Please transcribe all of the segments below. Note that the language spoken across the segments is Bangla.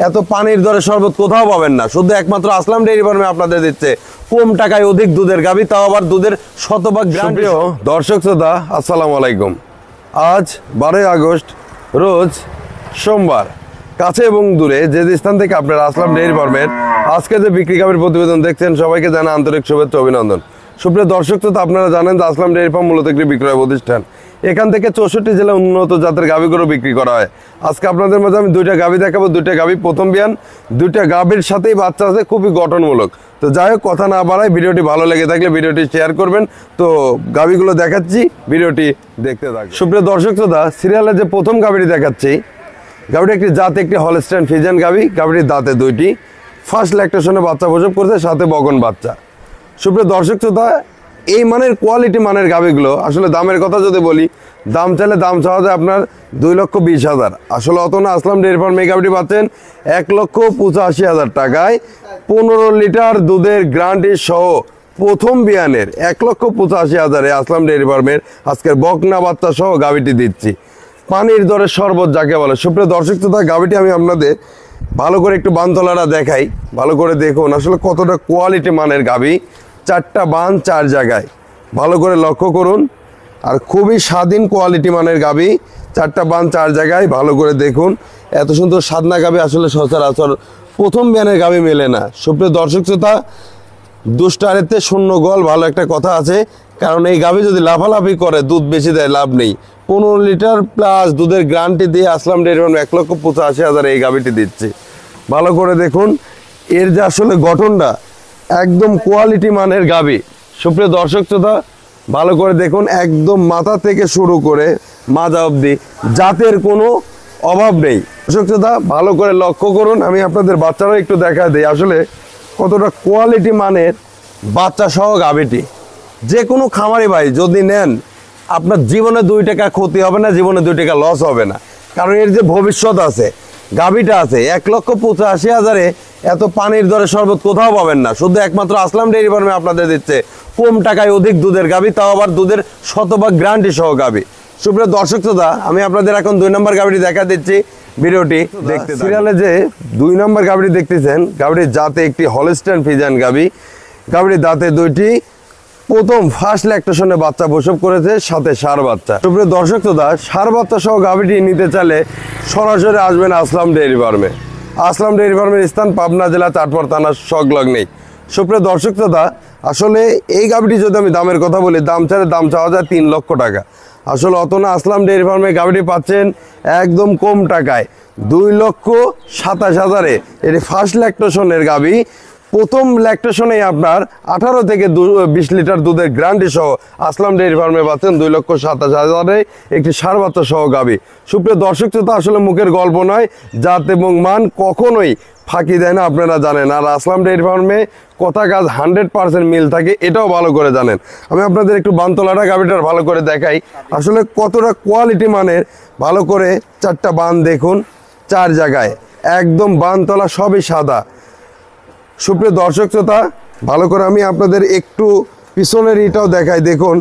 এত পানির দরে শরবত কোথাও পাবেন না, শুধু একমাত্র আসলাম ডেইরি ফার্মে আপনাদের দিচ্ছে কম টাকায় অধিক দুধের গাভী, তাও আবার দুধের শতভাগ গ্যারান্টি। দর্শক শ্রোতা আসসালামু আলাইকুম। আজ 12 আগস্ট রোজ সোমবার। কাছে এবং দূরে যে স্থান থেকে আপনারা আসলাম ডেইরি ফার্মের আজকে যে বিক্রি গাভীর প্রতিবেদন দেখছেন, সবাইকে জানা আন্তরিক শুভেচ্ছা অভিনন্দন। সুপ্রিয় দর্শক শ্রোতা, আপনারা জানেন যে আসলাম ডেইরি ফার্ম মূলত একটি বিক্রয় প্রতিষ্ঠান। এখান থেকে 64 জেলায় উন্নত জাতের গাভীগুলো বিক্রি করা হয়। আজকে আপনাদের মাঝে আমি দুইটা গাভী দেখাবো, দুইটা গাভী প্রথম বিয়ান, দুইটা গাভীর সাথেই বাচ্চা আছে, খুবই গঠনমূলক। তো যাই হোক, কথা না বাড়ায় ভিডিওটি ভালো লেগে থাকলে ভিডিওটি শেয়ার করবেন। তো গাভীগুলো দেখাচ্ছি, ভিডিওটি দেখতে থাকুন। সুপ্রিয় দর্শক শ্রোতা, সিরিয়ালে যে প্রথম গাভীটি দেখাচ্ছি, গাভীটি একটি জাত, একটি হলস্টাইন ফ্রিজিয়ান গাভী। গাভীটির দাঁতে দুইটি, ফার্স্ট ল্যাকটেশনে বাচ্চা প্রসব করছে, সাথে বকন বাচ্চা। সুপ্রিয় দর্শক শ্রোতা, এই মানের কোয়ালিটি মানের গাভীগুলো আসলে দামের কথা যদি বলি, দাম চাইলে দাম চাওয়া যায় আপনার 2,20,000। আসলে অত না, আসলাম ডেইরি ফার্ম এই গাভীটি পাচ্ছেন 1,85,000 টাকায়। 15 লিটার দুধের গ্যারান্টি সহ প্রথম বিয়ানের 1,85,000-এ আসলাম ডেইরি ফার্মের আজকের বকনা বাচ্চা সহ গাভীটি দিচ্ছি। পানির দরে শরবত যাকে বলে। সুপ্রিয় দর্শক শ্রোতা, গাভীটি আমি আপনাদের ভালো করে একটু বানতলাটা দেখাই, ভালো করে দেখুন আসলে কতটা কোয়ালিটি মানের গাভী। 4টা বান 4 জায়গায়, ভালো করে লক্ষ্য করুন। আর খুবই স্বাধীন কোয়ালিটি মানের গাভী, 4টা বান 4 জায়গায়, ভালো করে দেখুন। এত সুন্দর সাদনা গাভী আসলে সচরাচর প্রথম বিয়ানের গাভী মেলে না। সুপ্রিয় দর্শক শ্রোতা, দুষ্টারেতে শূন্য গল, ভালো একটা কথা আছে। কারণ এই গাভী যদি লাফালাফি করে দুধ বেশি দেয়, লাভ নেই। 15 লিটার প্লাস দুধের গ্যারান্টি দিয়ে আসলাম ডেইরি ফার্ম 1,85,000 এই গাভীটি দিচ্ছে। ভালো করে দেখুন, এর যে আসলে গঠনটা একদম কোয়ালিটি মানের গাভী। সুপ্রিয় দর্শক শ্রোতা, ভালো করে দেখুন, একদম মাথা থেকে শুরু করে মাজা অবধি জাতের কোনো অভাব নেই। দর্শক শ্রোতা, ভালো করে লক্ষ্য করুন। আমি আপনাদের বাচ্চারা একটু দেখা দিই আসলে কতটা কোয়ালিটি মানের বাচ্চা সহ গাভীটি। যে কোনো খামারি ভাই যদি নেন, আপনার জীবনে 2 টাকা ক্ষতি হবে না, জীবনে 2 টাকা লস হবে না। কারণ এর যে ভবিষ্যৎ আছে, গাভীটা আছে। 1,85,000-এ এত পানির দরে শরবত কোথাও পাবেন না, শুধু একমাত্র আসলাম ডেইরি ফার্মে আপনাদের দিচ্ছে কম টাকায় অধিক দুধের গাভী, তাও আবার দুধের শতভাগ গ্যারান্টি সহ গাভী। সুপ্রিয় দর্শক শ্রোতা, আমি আপনাদের এখন 2 নম্বর গাভীটি দেখা দিচ্ছি, ভিডিওটি দেখতে। সিরিয়ালে যে 2 নম্বর গাভীটি দেখতেছেন, গাভীটির জাতে একটি হলস্টাইন ফ্রিজিয়ান গাভী। গাভীটির দাঁতে দুইটি, প্রথম ফার্স্ট ল্যাকটেশনে বাচ্চা প্রসব করেছে, সাথে ষাঁড় বাচ্চা। সুপ্রিয় দর্শক শ্রোতা, ষাঁড় বাচ্চা সহ গাভীটি নিতে চাইলে সরাসরি আসবেন আসলাম ডেইরি ফার্মে। আসলাম ডেইরি ফার্মের স্থান পাবনা জেলা চাটপাড় থানার সংলগ্নেই। সুপ্রিয় দর্শক শ্রোতা, আসলে এই গাভীটি যদি আমি দামের কথা বলি, দাম চাইলে দাম চাওয়া যায় 3 লক্ষ টাকা। আসলে অত না, আসলাম ডেইরি ফার্মে গাভীটি পাচ্ছেন একদম কম টাকায় 2,27,000-এ। এটি ফার্স্ট ল্যাকটেশনের গাভী। প্রথম ল্যাকটেশনেই আপনার 18 থেকে 20 লিটার দুধের গ্যারান্টি সহ আসলাম ডেইরি ফার্মে পাচ্ছেন 2,27,000-এ একটি ষাঁড় বাচ্চা সহ গাভী। সুপ্রিয় দর্শক শ্রোতা, আসলে মুখের গল্প নয়, জাত এবং মান কখনোই ফাঁকি দেয় না, আপনারা জানেন। আর আসলাম ডেইরি ফার্মে কথা কাজ 100% মিল থাকে, এটাও ভালো করে জানেন। আমি আপনাদের একটু বানতলাটা গাভীটার ভালো করে দেখাই আসলে কতটা কোয়ালিটি মানের। ভালো করে 4টা বান দেখুন, 4 জায়গায়, একদম বানতলা সবই সাদা। সুপ্রিয় দর্শক শ্রোতা, ভালো করে আমি আপনাদের একটু পিছনের এটাও দেখাই। দেখুন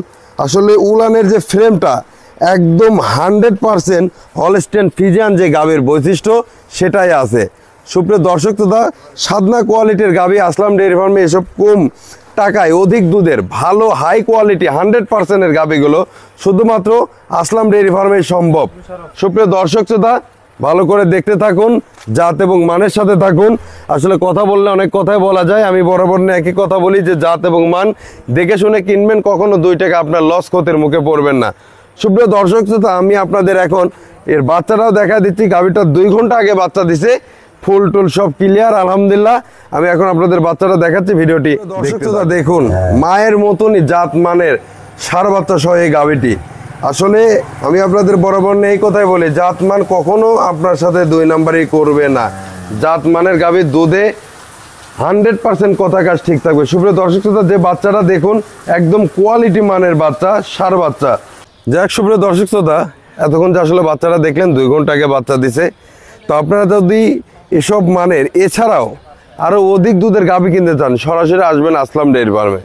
আসলে উলানের যে ফ্রেমটা একদম 100% হলস্টাইন ফ্রিজিয়ান যে গাভীর বৈশিষ্ট্য সেটাই আছে। সুপ্রিয় দর্শক শ্রোতা, সাদনা কোয়ালিটির গাভী আসলাম ডেইরি ফার্মে এসব কম টাকায় অধিক দুধের ভালো হাই কোয়ালিটি 100%-এর গাভীগুলো শুধুমাত্র আসলাম ডেইরি ফার্মে সম্ভব। সুপ্রিয় দর্শক শ্রোতা, ভালো করে দেখতে থাকুন, জাত এবং মানের সাথে থাকুন। আসলে কথা বললে অনেক কথাই বলা যায়, আমি বরাবর একই কথা বলি যে জাত এবং মান দেখে শুনে কিনবেন, কখনো 2 টাকা আপনার লস ক্ষতির মুখে পড়বেন না। সুপ্রিয় দর্শক শ্রোতা, আমি আপনাদের এখন এর বাচ্চাটাও দেখা দিচ্ছি। গাভীটা 2 ঘন্টা আগে বাচ্চা দিছে, ফুল টুল সব ক্লিয়ার আলহামদুলিল্লাহ। আমি এখন আপনাদের বাচ্চাটা দেখাচ্ছি, ভিডিওটি দর্শক শ্রোতা দেখুন। মায়ের মতনই জাত মানের ষাঁড় বাচ্চা সহ এই গাভীটি। আসলে আমি আপনাদের বরাবর এই কথাই বলি, জাত মান কখনো আপনার সাথে 2 নাম্বারই করবে না। জাত মানের গাভীর দুধে 100% কথা কাজ ঠিক থাকবে। সুপ্রিয় দর্শক শ্রোতা, যে বাচ্চাটা দেখুন একদম কোয়ালিটি মানের বাচ্চা, ষাঁড় বাচ্চা। যাক সুপ্রিয় দর্শক শ্রোতা, এতক্ষণ যে আসলে বাচ্চাটা দেখলেন 2 ঘন্টা আগে বাচ্চা দিছে। তো আপনারা যদি এসব মানের এছাড়াও আরও অধিক দুধের গাভী কিনতে চান, সরাসরি আসবেন আসলাম ডেইরি ফার্মে।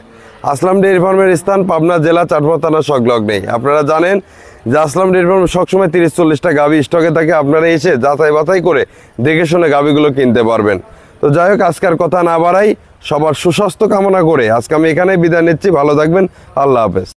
আসলাম ডেইরি ফার্মের স্থান পাবনা জেলা চাটপাড় থানার সংলগ্নেই। আপনারা জানেন যে আসলাম ডেইরি ফার্ম সবসময় 30-40টা গাভী স্টকে থাকে, আপনারা এসে যাচাই বাছাই করে দেখে শুনে গাভীগুলো কিনতে পারবেন। তো যাই হোক, আজকের কথা না বাড়াই, সবার সুস্বাস্থ্য কামনা করে আজকে আমি এখানেই বিদায় নিচ্ছি। ভালো থাকবেন, আল্লাহ হাফেজ।